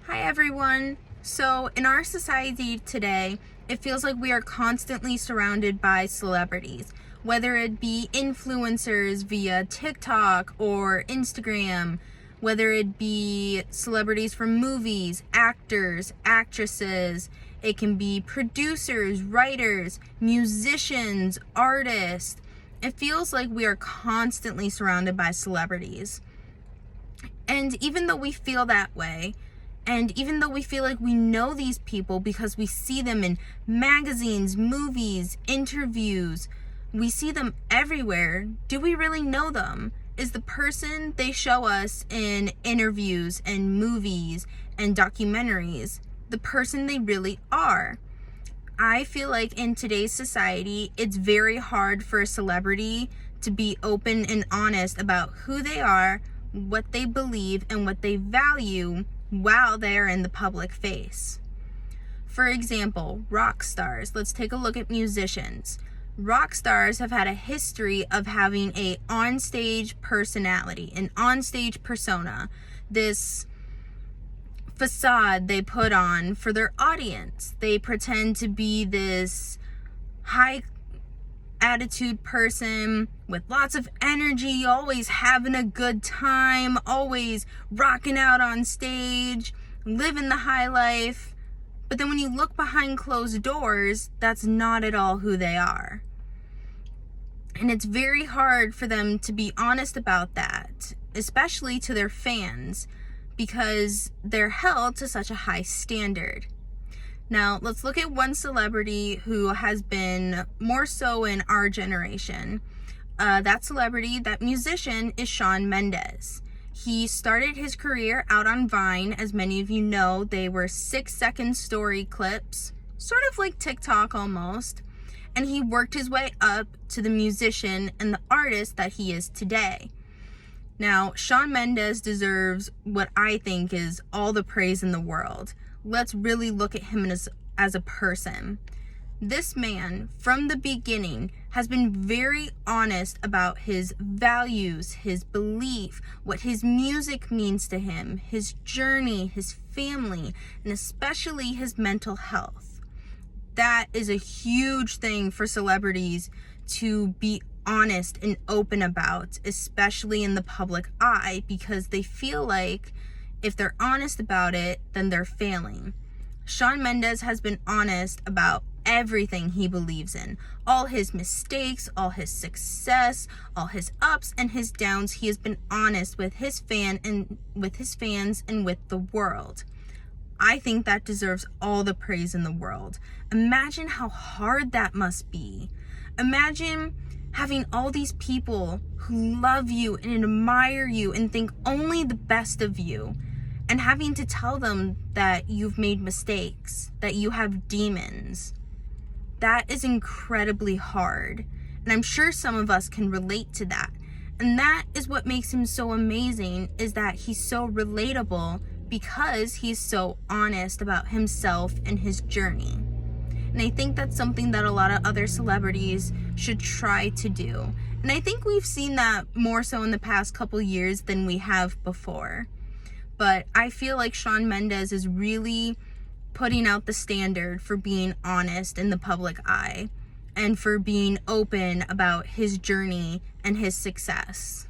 Hi everyone. So in our society today, it feels like we are constantly surrounded by celebrities, whether it be influencers via TikTok or Instagram, whether it be celebrities from movies, actors, actresses, it can be producers, writers, musicians, artists. It feels like we are constantly surrounded by celebrities. And even though we feel that way, and even though we feel like we know these people because we see them in magazines, movies, interviews, we see them everywhere, do we really know them? Is the person they show us in interviews and movies and documentaries the person they really are? I feel like in today's society, it's very hard for a celebrity to be open and honest about who they are, what they believe, and what they value while they're in the public face. For example, rock stars. Let's take a look at musicians. Rock stars have had a history of having a onstage personality, an onstage persona, this facade they put on for their audience. They pretend to be this high attitude person with lots of energy, always having a good time, always rocking out on stage, living the high life. But then when you look behind closed doors, that's not at all who they are. And it's very hard for them to be honest about that, especially to their fans, because they're held to such a high standard. Now, let's look at one celebrity who has been more so in our generation. That celebrity, that musician, is Shawn Mendes. He started his career out on Vine. As many of you know, they were 6-second story clips, sort of like TikTok almost. And he worked his way up to the musician and the artist that he is today. Now, Shawn Mendes deserves what I think is all the praise in the world. Let's really look at him as a person. This man, from the beginning, has been very honest about his values, his belief, what his music means to him, his journey, his family, and especially his mental health. That is a huge thing for celebrities to be honest and open about, especially in the public eye, because they feel like if they're honest about it, then they're failing. Shawn Mendes has been honest about everything he believes in. All his mistakes, all his success, all his ups and his downs. He has been honest with his fans and with the world. I think that deserves all the praise in the world. Imagine how hard that must be. Imagine having all these people who love you and admire you and think only the best of you, and having to tell them that you've made mistakes, that you have demons. That is incredibly hard. And I'm sure some of us can relate to that. And that is what makes him so amazing, is that he's so relatable because he's so honest about himself and his journey. And I think that's something that a lot of other celebrities should try to do. And I think we've seen that more so in the past couple years than we have before. But I feel like Shawn Mendes is really putting out the standard for being honest in the public eye and for being open about his journey and his success.